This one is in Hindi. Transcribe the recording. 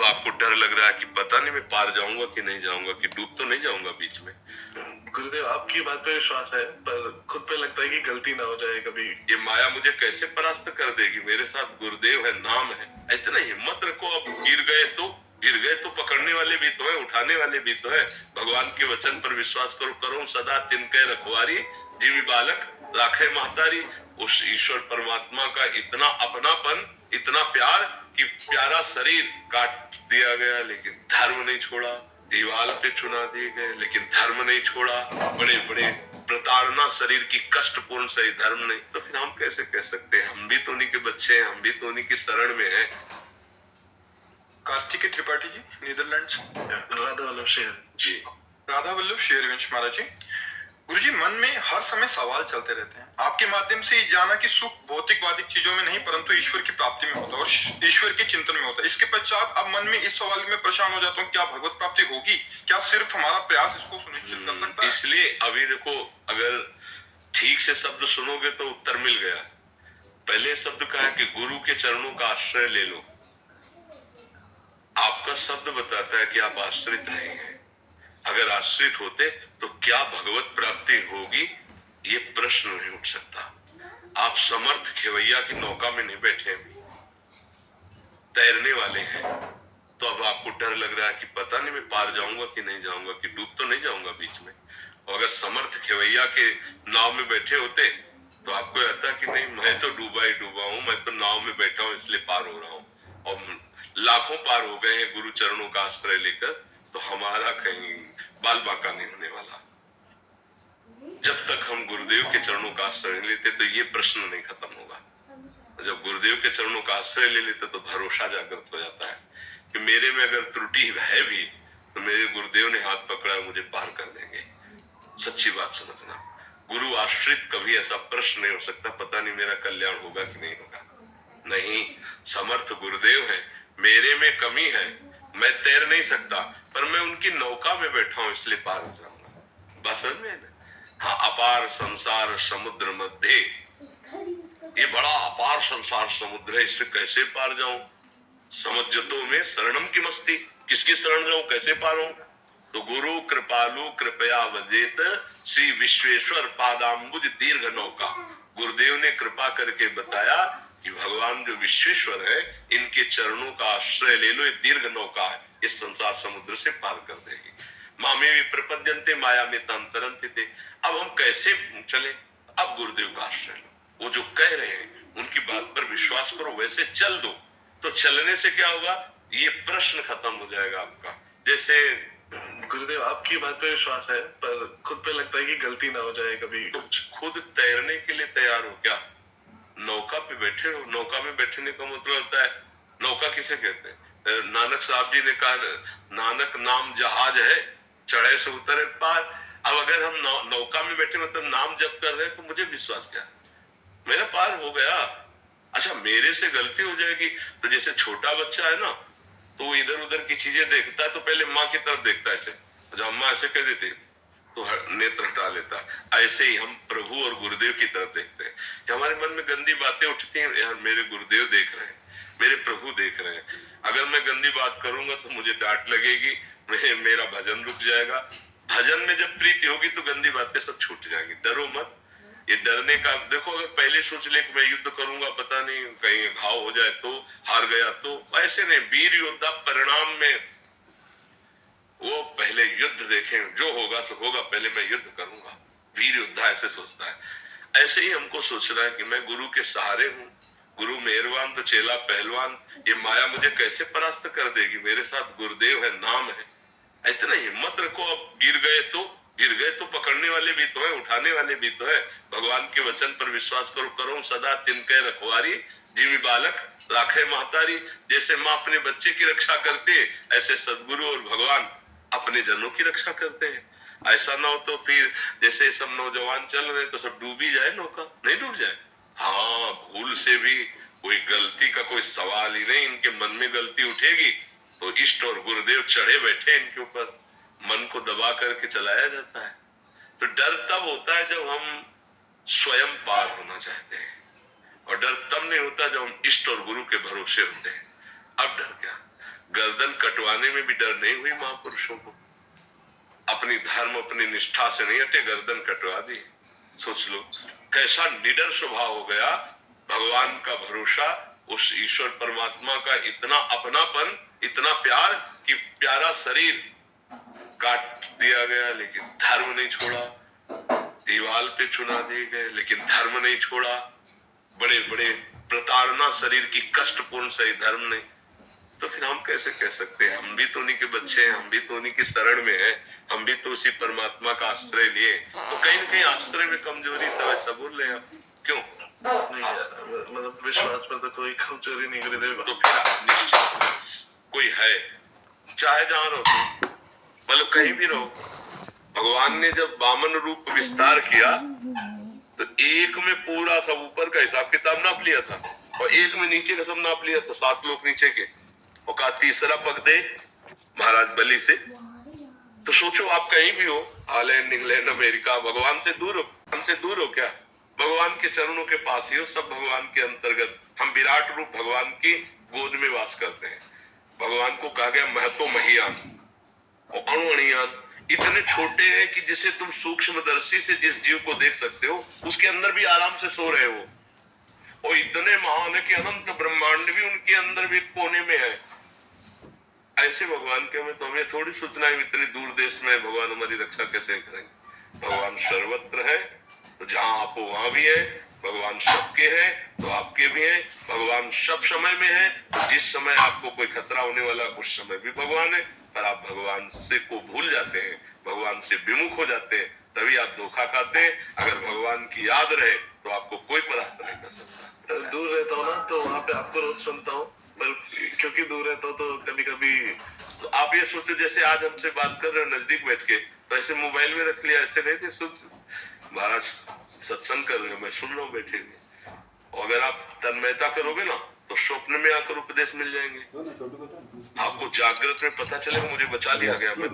आपको डर लग रहा है कि पता नहीं मैं पार जाऊंगा कि नहीं जाऊंगा, कि डूब तो नहीं जाऊंगा बीच में। गुरुदेव आपकी बात पे विश्वास है, पर खुद पे लगता है कि गलती ना हो जाए कभी। ये माया मुझे कैसे परास्त कर देगी, मेरे साथ गुरुदेव है, नाम है। इतना हिम्मत रखो, अब गिर गए तो पकड़ने वाले भी तो है, उठाने वाले भी तो है। भगवान के वचन पर विश्वास करो, करो सदा तिनके रखवारी, जीवी बालक राखे महतारी। उस ईश्वर परमात्मा का इतना अपनापन, इतना प्यार कि प्यारा शरीर काट दिया गया लेकिन धर्म नहीं छोड़ा, दीवार पे चुना दिए गए लेकिन धर्म नहीं छोड़ा, बड़े बड़े प्रताड़ना शरीर की कष्टपूर्ण सही धर्म नहीं, तो फिर हम कैसे कह सकते हैं हम भी तो उन्हीं के बच्चे हैं, हम भी तो उन्हीं की शरण में हैं। कार्तिकेय त्रिपाठी जी, नीदरलैंड्स। राधा वल्लभ शेर जी, राधा वल्लभ शेरवंश महाराज जी। गुरुजी, मन में हर समय सवाल चलते रहते हैं। आपके माध्यम से ये जाना कि सुख भौतिकवादी चीजों में नहीं परंतु ईश्वर की प्राप्ति में होता है और ईश्वर के चिंतन में होता है। इसके पश्चात अब मन में इस सवाल में परेशान हो जाता हूँ, क्या भगवत प्राप्ति होगी? क्या सिर्फ हमारा प्रयास इसको सुनिश्चित कर सकता है? इसलिए अभी देखो, अगर ठीक से शब्द सुनोगे तो उत्तर मिल गया। पहले शब्द कहा है कि गुरु के चरणों का आश्रय ले लो। आपका शब्द बताता है कि आप आश्रित नहीं हैं। अगर आश्रित होते तो क्या भगवत प्राप्ति होगी, ये प्रश्न नहीं उठ सकता। आप समर्थ खेवैया की नौका में नहीं बैठे, तैरने वाले हैं, तो अब आपको डर लग रहा है कि पता नहीं मैं पार जाऊंगा कि नहीं जाऊंगा, कि डूब तो नहीं जाऊंगा बीच में। और अगर समर्थ खेवैया के नाव में बैठे होते तो आपको लगता कि नहीं, मैं तो डूबा ही डूबा हूं, मैं तो नाव में बैठा हूं इसलिए पार हो रहा हूं। और लाखों पार हो गए हैं गुरु चरणों का आश्रय लेकर, तो हमारा कहीं बाल बांका नहीं होने वाला। जब तक हम गुरुदेव के चरणों का आश्रय लेते तो ये प्रश्न नहीं खत्म होगा। जब गुरुदेव के चरणों का आश्रय ले लेते तो भरोसा जागृत हो जाता है कि मेरे में अगर त्रुटि है भी तो मेरे गुरुदेव ने हाथ पकड़ा है, मुझे पार कर देंगे। सच्ची बात समझना, गुरु आश्रित कभी ऐसा प्रश्न नहीं हो सकता पता नहीं मेरा कल्याण होगा कि नहीं होगा। नहीं, समर्थ गुरुदेव है, मेरे में कमी है, मैं तैर नहीं सकता, पर मैं उनकी नौका में बैठा हूं इसलिए पार हो जाऊंगा। बस में हाँ, अपार संसार समुद्र मध्य, ये बड़ा अपार संसार समुद्र है, इससे कैसे पार जाऊं? समझतो में शरणम की मस्ती, किसकी शरण जाऊं, कैसे पार हूं? तो गुरु कृपालु कृपया वदेत श्री विश्वेश्वर पादाम्बुज दीर्घ नौका। गुरुदेव ने कृपा करके बताया कि भगवान जो विश्वेश्वर है, इनके चरणों का आश्रय ले लो, ये दीर्घ नौका है, इस संसार समुद्र से पार कर देगी। मामे भी प्रपद्यन्ते माया में तंतरंते थे। अब हम कैसे चले? अब गुरुदेव का आश्रय लो, वो जो कह रहे हैं उनकी बात पर विश्वास करो, वैसे चल दो। तो चलने से क्या होगा, ये प्रश्न खत्म हो जाएगा आपका। जैसे गुरुदेव आपकी बात पे विश्वास है, पर खुद पे लगता है कि गलती ना हो जाए कभी। तो खुद तैरने के लिए तैयार हो क्या? नौका पे बैठे हो। नौका में बैठने का मतलब होता है, नौका किसे कहते हैं? नानक साहब जी ने कहा, नानक नाम जहाज है, चढ़े से उतरे पार। अब अगर हम नौका में बैठे मतलब नाम जप कर रहे हैं, तो मुझे विश्वास क्या, मेरा पार हो गया। अच्छा, मेरे से गलती हो जाएगी तो जैसे छोटा बच्चा है ना, तो इधर उधर की चीजें देखता है तो पहले माँ की तरफ देखता है ऐसे, जब अम्मा ऐसे कह देती तो नेत्र हटा लेता है। ऐसे ही हम प्रभु और गुरुदेव की तरफ देखते हैं कि हमारे मन में गंदी बातें उठती हैं, यार मेरे गुरुदेव देख रहे हैं, मेरे प्रभु देख रहे हैं। अगर मैं गंदी बात करूंगा तो मुझे डांट लगेगी, मेरा भजन रुक जाएगा। भजन में जब प्रीति होगी तो गंदी बातें सब छूट जाएंगी। डरो मत। ये डरने का देखो, अगर पहले सोच ले कि मैं युद्ध करूंगा, पता नहीं कहीं घाव हो जाए तो, हार गया तो, ऐसे नहीं। वीर योद्धा परिणाम में वो पहले युद्ध देखें, जो होगा सो होगा, पहले मैं युद्ध करूंगा। वीर योद्धा ऐसे सोचता है। ऐसे ही हमको सोचना है कि मैं गुरु के सहारे हूँ, गुरु मेहरबान तो चेला पहलवान। ये माया मुझे कैसे परास्त कर देगी, मेरे साथ गुरुदेव है, नाम है। इतना हिम्मत रखो, अब गिर गए तो पकड़ने वाले भी तो है, उठाने वाले भी तो है। भगवान के वचन पर विश्वास करो, करो सदा तिनके रखवारी, जीवी बालक राखे महतारी। जैसे माँ अपने बच्चे की रक्षा करते, ऐसे सदगुरु और भगवान अपने जनों की रक्षा करते हैं। ऐसा ना हो तो फिर जैसे सब नौजवान चल रहे तो सब डूब ही जाए, नौका नहीं डूब जाए। हाँ, भूल से भी कोई गलती का कोई सवाल ही नहीं। इनके मन में गलती उठेगी तो इष्ट और गुरुदेव चढ़े बैठे इनके ऊपर, मन को दबा करके चलाया जाता है। तो डर तब होता है जब हम स्वयं पार होना चाहते हैं, और डर तब नहीं होता जब हम इष्ट और गुरु के भरोसे होते हैं। अब डर क्या, गर्दन कटवाने में भी डर नहीं हुई महापुरुषों को। अपनी धर्म अपनी निष्ठा से नहीं हटे, गर्दन कटवा दी। सोच लो कैसा निडर स्वभाव हो गया। भगवान का भरोसा, उस ईश्वर परमात्मा का इतना अपनापन, इतना प्यार कि प्यारा शरीर काट दिया गया लेकिन धर्म नहीं छोड़ा, दीवाल पे चुना दिए गए लेकिन धर्म नहीं छोड़ा, बड़े बड़े प्रताड़ना शरीर की कष्टपूर्ण सही धर्म नहीं। तो फिर हम कैसे कह सकते हैं हम भी तो उन्हीं के बच्चे हैं, हम भी तो उन्हीं की शरण में हैं, हम भी तो उसी परमात्मा का आश्रय लिए। तो कहीं ना कहीं आश्रय में कमजोरी तो ऐसा बोल रहे हैं आप, क्यों? नहीं यार, मतलब विश्वास में तो कोई कमजोरी नहीं गुरुदेव। तो फिर निश्चित कोई है, चाहे जहां रहो तुम, मतलब कहीं भी रहो। भगवान ने जब वामन रूप विस्तार किया तो एक में पूरा सब ऊपर का हिसाब किताब नाप लिया था और एक में नीचे का सब नाप लिया था, 7 लोग नीचे के, और कहा तीसरा पग दे महाराज बलि से। तो सोचो आप कहीं भी हो, हॉलैंड, इंग्लैंड, अमेरिका, भगवान से दूर हो? हमसे दूर हो क्या? भगवान के चरणों के पास ही हो, सब भगवान के अंतर्गत। हम विराट रूप भगवान की गोद में वास करते हैं। भगवान को कहा गया महतो महियान और अणुअणियान, इतने छोटे हैं कि जिसे तुम सूक्ष्मदर्शी से जिस जीव को देख सकते हो उसके अंदर भी आराम से सो रहे हो, और इतने महान है कि अनंत ब्रह्मांड भी उनके अंदर भी कोने में है। ऐसे भगवान के हमें तो हमें थोड़ी सोचना है इतने दूर देश में भगवान हमारी रक्षा कैसे करेंगे। भगवान सर्वत्र है, तो जहां आप हो वहां भी है। भगवान सबके है तो आपके भी है। भगवान सब समय में है, तो जिस समय आपको कोई खतरा होने वाला उस समय भी भगवान है। पर आप भगवान से को भूल जाते हैं, भगवान से विमुख हो जाते हैं, तभी आप धोखा खाते हैं। अगर भगवान की याद रहे तो आपको कोई परास्त नहीं कर सकता। दूर रहता हूँ ना तो वहाँ पे आपको रोज सुनता हूँ, पर क्योंकि दूर रहता हूँ तो कभी कभी तो आप ये सोचो जैसे आज हमसे बात कर रहे हो नजदीक बैठ के, तो ऐसे मोबाइल में रख लिया, ऐसे नहीं थे सुन महाराज सत्संग कर रहे हो, मैं सुन रहा हूँ बैठे हुए। और अगर आप तन्मयता करोगे ना तो स्वप्न में आकर उपदेश मिल जाएंगे। आपको जागृत में पता चलेगा मुझे बचा लिया गया। मैं